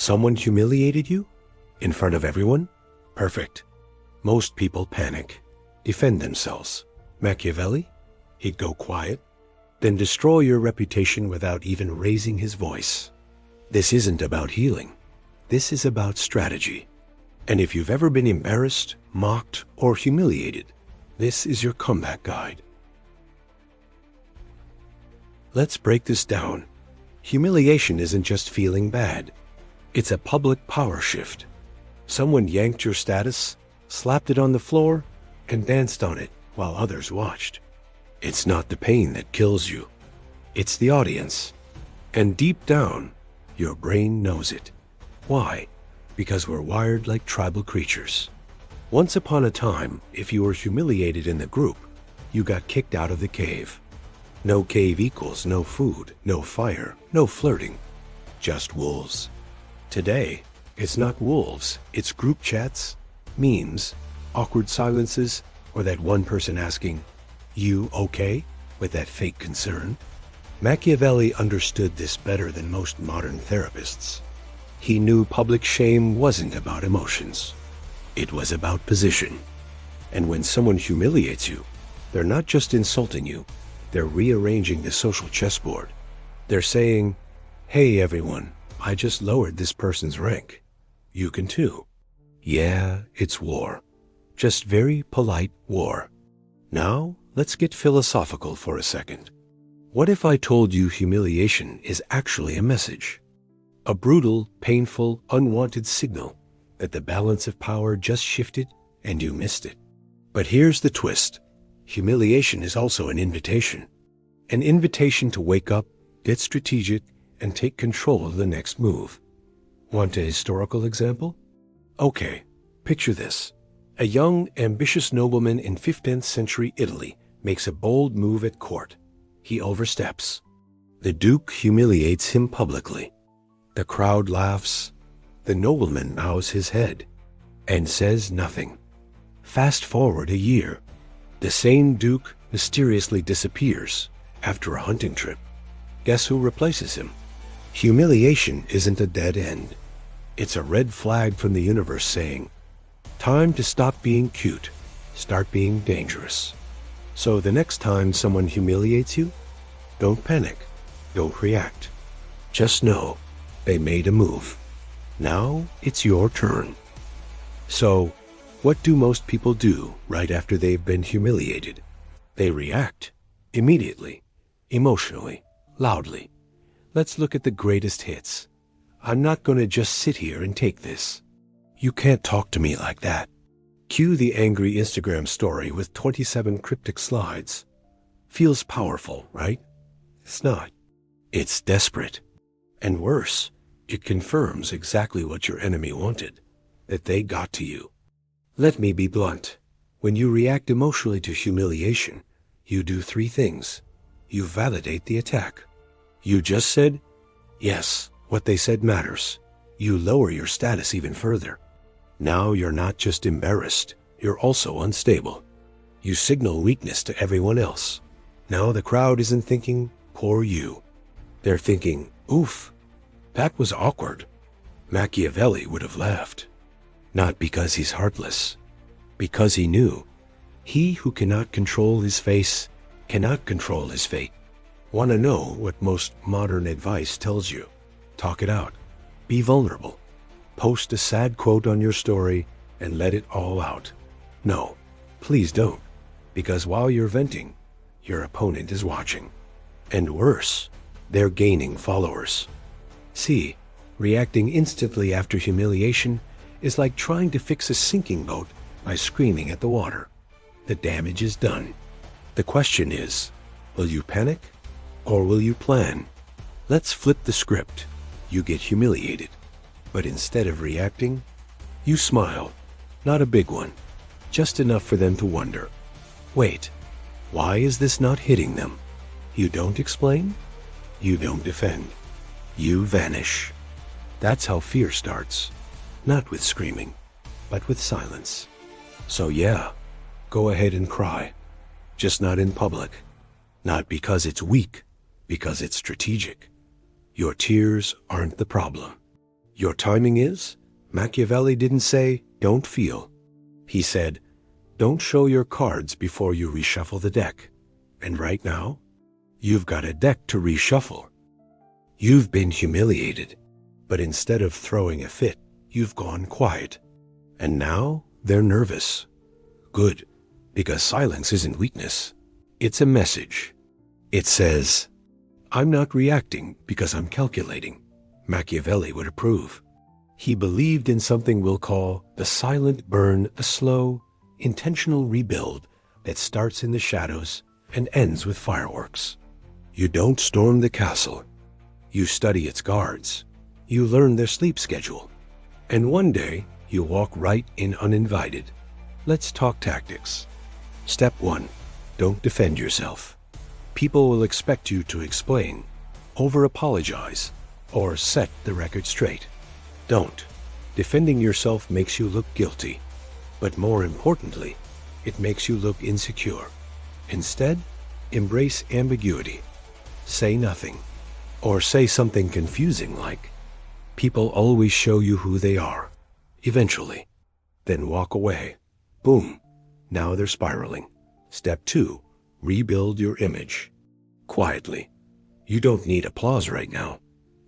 Someone humiliated you? In front of everyone? Perfect. Most people panic, defend themselves. Machiavelli? He'd go quiet, then destroy your reputation without even raising his voice. This isn't about healing. This is about strategy. And if you've ever been embarrassed, mocked, or humiliated, this is your comeback guide. Let's break this down. Humiliation isn't just feeling bad. It's a public power shift. Someone yanked your status, slapped it on the floor, and danced on it while others watched. It's not the pain that kills you. It's the audience. And deep down, your brain knows it. Why? Because we're wired like tribal creatures. Once upon a time, if you were humiliated in the group, you got kicked out of the cave. No cave equals no food, no fire, no flirting. Just wolves. Today, it's not wolves, it's group chats, memes, awkward silences, or that one person asking, "You okay?" with that fake concern. Machiavelli understood this better than most modern therapists. He knew public shame wasn't about emotions. It was about position. And when someone humiliates you, they're not just insulting you, they're rearranging the social chessboard. They're saying, "Hey everyone, I just lowered this person's rank. You can too." Yeah, it's war. Just very polite war. Now, let's get philosophical for a second. What if I told you humiliation is actually a message? A brutal, painful, unwanted signal that the balance of power just shifted and you missed it. But here's the twist. Humiliation is also an invitation. An invitation to wake up, get strategic, and take control of the next move. Want a historical example? Okay, picture this. A young, ambitious nobleman in 15th century Italy makes a bold move at court. He oversteps. The duke humiliates him publicly. The crowd laughs. The nobleman bows his head and says nothing. Fast forward a year. The same duke mysteriously disappears after a hunting trip. Guess who replaces him? Humiliation isn't a dead end. It's a red flag from the universe saying, time to stop being cute, start being dangerous. So the next time someone humiliates you, don't panic, don't react. Just know they made a move. Now it's your turn. So, what do most people do right after they've been humiliated? They react immediately, emotionally, loudly. Let's look at the greatest hits. I'm not going to just sit here and take this. You can't talk to me like that. Cue the angry Instagram story with 27 cryptic slides. Feels powerful, right? It's not. It's desperate. And worse, it confirms exactly what your enemy wanted, that they got to you. Let me be blunt. When you react emotionally to humiliation, you do three things. You validate the attack. You just said, yes, what they said matters. You lower your status even further. Now you're not just embarrassed, you're also unstable. You signal weakness to everyone else. Now the crowd isn't thinking, poor you. They're thinking, oof, that was awkward. Machiavelli would have laughed. Not because he's heartless, because he knew. He who cannot control his face cannot control his fate. Want to know what most modern advice tells you? Talk it out. Be vulnerable. Post a sad quote on your story and let it all out. No, please don't, because while you're venting, your opponent is watching. And worse, they're gaining followers. See, reacting instantly after humiliation is like trying to fix a sinking boat by screaming at the water. The damage is done. The question is, will you panic or will you plan? Let's flip the script. You get humiliated, but instead of reacting, you smile. Not a big one, just enough for them to wonder, wait, why is this not hitting them? You don't explain, you don't defend, you vanish. That's how fear starts, not with screaming, but with silence. So yeah, go ahead and cry, just not in public, not because it's weak, because it's strategic. Your tears aren't the problem. Your timing is? Machiavelli didn't say, don't feel. He said, don't show your cards before you reshuffle the deck. And right now, you've got a deck to reshuffle. You've been humiliated, but instead of throwing a fit, you've gone quiet. And now they're nervous. Good, because silence isn't weakness. It's a message. It says, I'm not reacting because I'm calculating. Machiavelli would approve. He believed in something we'll call the silent burn, a slow, intentional rebuild that starts in the shadows and ends with fireworks. You don't storm the castle. You study its guards. You learn their sleep schedule. And one day, you walk right in uninvited. Let's talk tactics. Step 1. Don't defend yourself. People will expect you to explain, over-apologize, or set the record straight. Don't. Defending yourself makes you look guilty. But more importantly, it makes you look insecure. Instead, embrace ambiguity. Say nothing. Or say something confusing like, people always show you who they are. Eventually. Then walk away. Boom. Now they're spiraling. Step 2. Rebuild your image. Quietly. You don't need applause right now.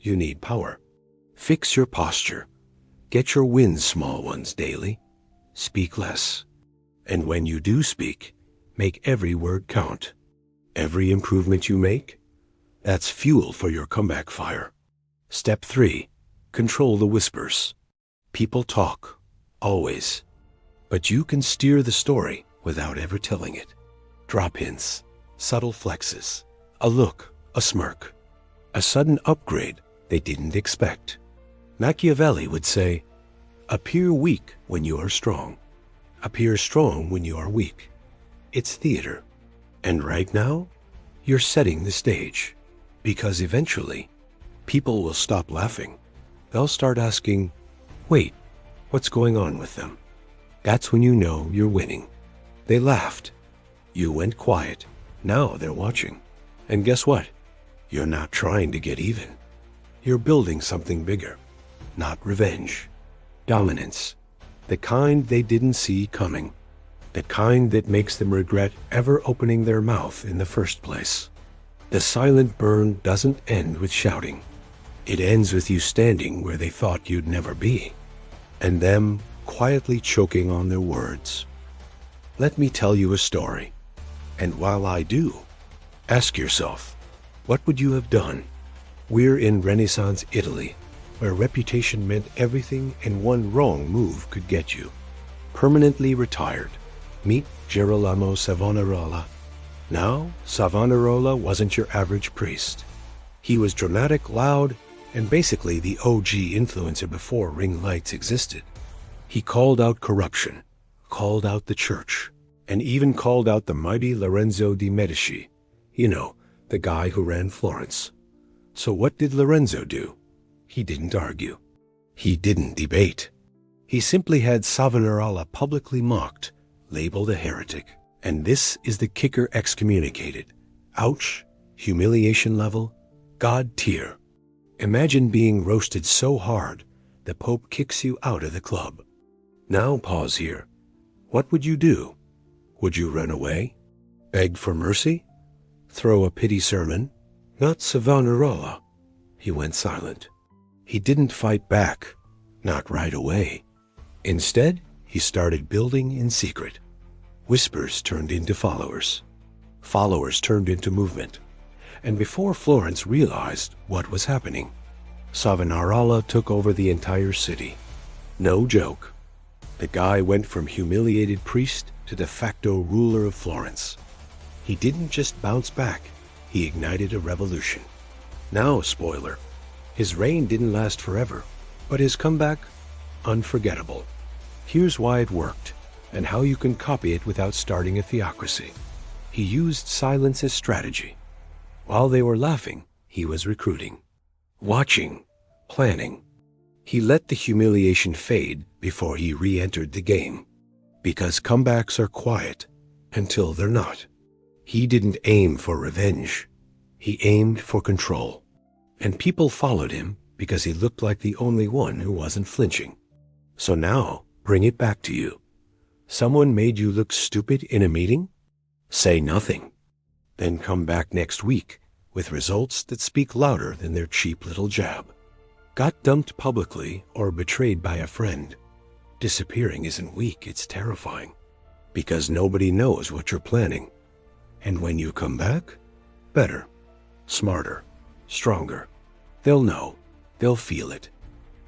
You need power. Fix your posture. Get your wins, small ones, daily. Speak less. And when you do speak, make every word count. Every improvement you make, that's fuel for your comeback fire. Step 3. Control the whispers. People talk. Always. But you can steer the story without ever telling it. Drop hints. Subtle flexes. A look. A smirk. A sudden upgrade they didn't expect. Machiavelli would say, appear weak when you are strong. Appear strong when you are weak. It's theater. And right now, you're setting the stage. Because eventually, people will stop laughing. They'll start asking, wait, what's going on with them? That's when you know you're winning. They laughed. You went quiet. Now they're watching. And guess what? You're not trying to get even. You're building something bigger. Not revenge. Dominance. The kind they didn't see coming. The kind that makes them regret ever opening their mouth in the first place. The silent burn doesn't end with shouting. It ends with you standing where they thought you'd never be. And them quietly choking on their words. Let me tell you a story. And while I do, ask yourself, what would you have done? We're in Renaissance Italy, where reputation meant everything and one wrong move could get you. Permanently retired. Meet Girolamo Savonarola. Now, Savonarola wasn't your average priest. He was dramatic, loud, and basically the OG influencer before ring lights existed. He called out corruption, called out the church, and even called out the mighty Lorenzo de' Medici. You know, the guy who ran Florence. So what did Lorenzo do? He didn't argue. He didn't debate. He simply had Savonarola publicly mocked, labeled a heretic. And this is the kicker excommunicated. Ouch, humiliation level, God tier. Imagine being roasted so hard, the Pope kicks you out of the club. Now pause here. What would you do? Would you run away? Beg for mercy? Throw a pity sermon? Not Savonarola. He went silent. He didn't fight back, not right away. Instead, he started building in secret. Whispers turned into followers. Followers turned into movement. And before Florence realized what was happening, Savonarola took over the entire city. No joke. The guy went from humiliated priest to de facto ruler of Florence. He didn't just bounce back, he ignited a revolution. Now, spoiler, his reign didn't last forever, but his comeback, unforgettable. Here's why it worked, and how you can copy it without starting a theocracy. He used silence as strategy. While they were laughing, he was recruiting, watching, planning. He let the humiliation fade before he re-entered the game. Because comebacks are quiet until they're not. He didn't aim for revenge. He aimed for control. And people followed him because he looked like the only one who wasn't flinching. So now, bring it back to you. Someone made you look stupid in a meeting? Say nothing. Then come back next week with results that speak louder than their cheap little jab. Got dumped publicly or betrayed by a friend. Disappearing isn't weak, it's terrifying. Because nobody knows what you're planning. And when you come back, better, smarter, stronger. They'll know. They'll feel it.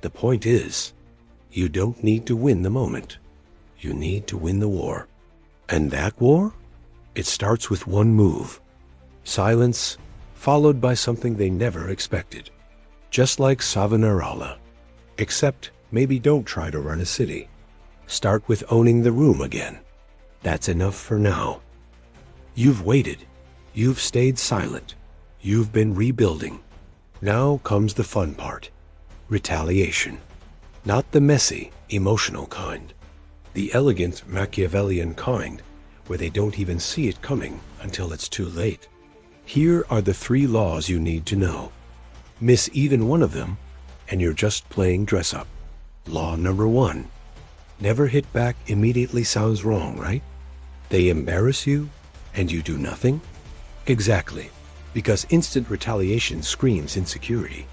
The point is, you don't need to win the moment. You need to win the war. And that war? It starts with one move. Silence, followed by something they never expected. Just like Savonarola. Except maybe don't try to run a city. Start with owning the room again. That's enough for now. You've waited. You've stayed silent. You've been rebuilding. Now comes the fun part. Retaliation. Not the messy, emotional kind. The elegant Machiavellian kind, where they don't even see it coming until it's too late. Here are the 3 laws you need to know. Miss even one of them, and you're just playing dress-up. Law number 1. Never hit back immediately sounds wrong, right? They embarrass you, and you do nothing? Exactly, because instant retaliation screams insecurity.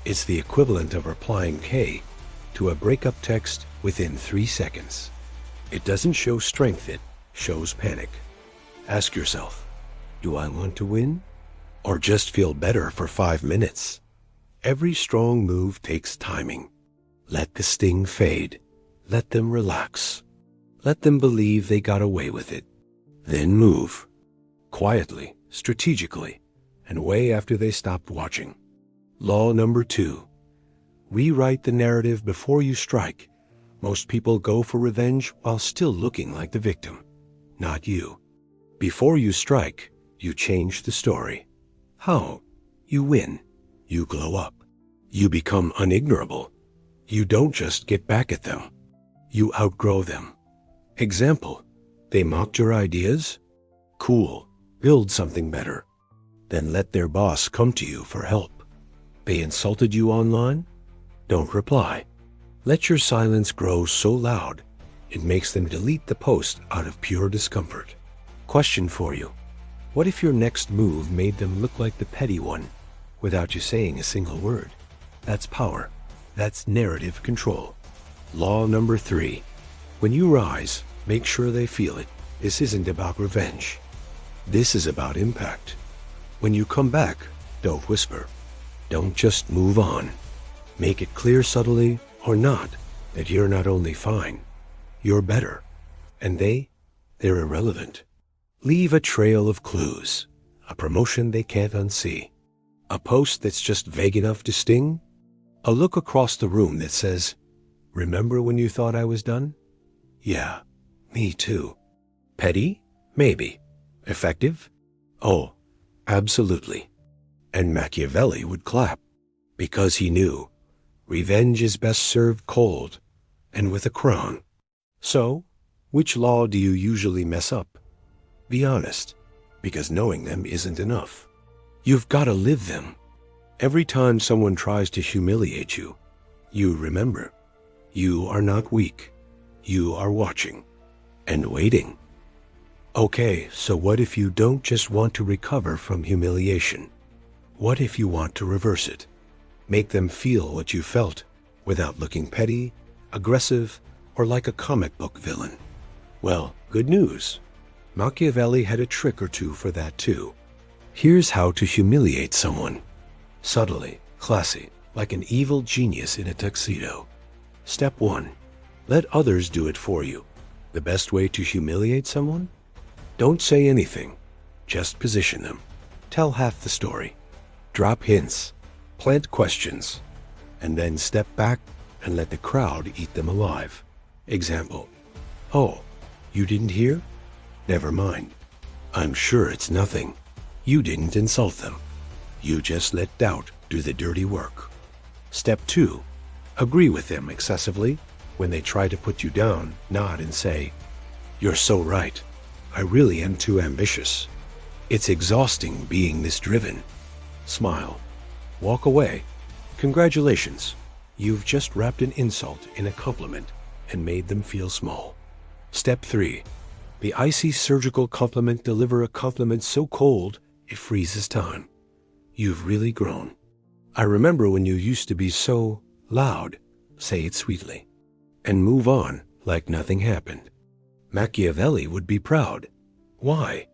It's the equivalent of replying K to a breakup text within 3 seconds. It doesn't show strength, it shows panic. Ask yourself, do I want to win? Or just feel better for 5 minutes? Every strong move takes timing. Let the sting fade. Let them relax. Let them believe they got away with it. Then move. Quietly, strategically, and way after they stopped watching. Law number 2. Rewrite the narrative before you strike. Most people go for revenge while still looking like the victim. Not you. Before you strike, you change the story. How? You win. You glow up. You become unignorable. You don't just get back at them. You outgrow them. Example, they mocked your ideas? Cool. Build something better. Then let their boss come to you for help. They insulted you online? Don't reply. Let your silence grow so loud, it makes them delete the post out of pure discomfort. Question for you. What if your next move made them look like the petty one, without you saying a single word? That's power. That's narrative control. Law number 3. When you rise, make sure they feel it. This isn't about revenge. This is about impact. When you come back, don't whisper. Don't just move on. Make it clear subtly or not that you're not only fine, you're better. And they're irrelevant. Leave a trail of clues. A promotion they can't unsee. A post that's just vague enough to sting. A look across the room that says, remember when you thought I was done? Yeah, me too. Petty? Maybe. Effective? Oh, absolutely. And Machiavelli would clap, because he knew revenge is best served cold and with a crown. So, which law do you usually mess up? Be honest, because knowing them isn't enough. You've got to live them. Every time someone tries to humiliate you, you remember, you are not weak. You are watching and waiting. Okay, so what if you don't just want to recover from humiliation? What if you want to reverse it? Make them feel what you felt without looking petty, aggressive, or like a comic book villain. Well, good news. Machiavelli had a trick or two for that too. Here's how to humiliate someone. Subtly, classy, like an evil genius in a tuxedo. Step 1. Let others do it for you. The best way to humiliate someone? Don't say anything. Just position them. Tell half the story. Drop hints. Plant questions. And then step back and let the crowd eat them alive. Example. Oh, you didn't hear? Never mind. I'm sure it's nothing. You didn't insult them. You just let doubt do the dirty work. Step 2. Agree with them excessively. When they try to put you down, nod and say, you're so right. I really am too ambitious. It's exhausting being this driven. Smile. Walk away. Congratulations. You've just wrapped an insult in a compliment and made them feel small. Step 3. The icy surgical compliment. Deliver a compliment so cold it freezes time. You've really grown. I remember when you used to be so loud. Say it sweetly. And move on like nothing happened. Machiavelli would be proud. Why?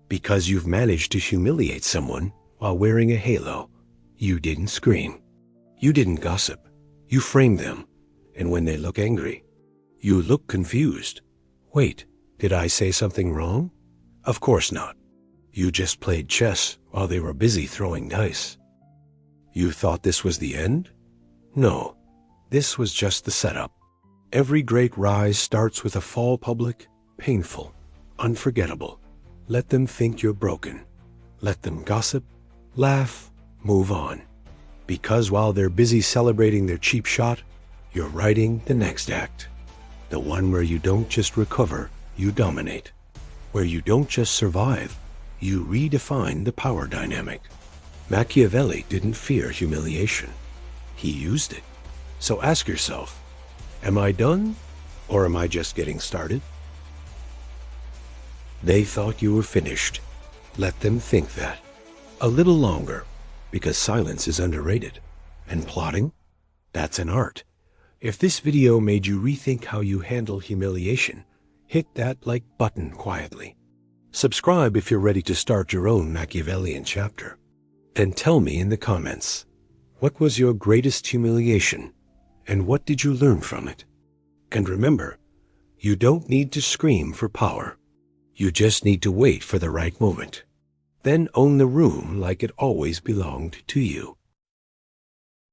Because you've managed to humiliate someone while wearing a halo. You didn't scream. You didn't gossip. You framed them. And when they look angry, you look confused. Wait, did I say something wrong? Of course not. You just played chess while they were busy throwing dice. You thought this was the end? No, this was just the setup. Every great rise starts with a fall. Public, painful, unforgettable. Let them think you're broken. Let them gossip, laugh, move on. Because while they're busy celebrating their cheap shot, you're writing the next act. The one where you don't just recover, you dominate. Where you don't just survive, you redefine the power dynamic. Machiavelli didn't fear humiliation. He used it. So ask yourself, am I done, or am I just getting started? They thought you were finished. Let them think that. A little longer, because silence is underrated. And plotting? That's an art. If this video made you rethink how you handle humiliation, hit that like button quietly. Subscribe if you're ready to start your own Machiavellian chapter. And tell me in the comments, what was your greatest humiliation, and what did you learn from it? And remember, you don't need to scream for power. You just need to wait for the right moment. Then own the room like it always belonged to you.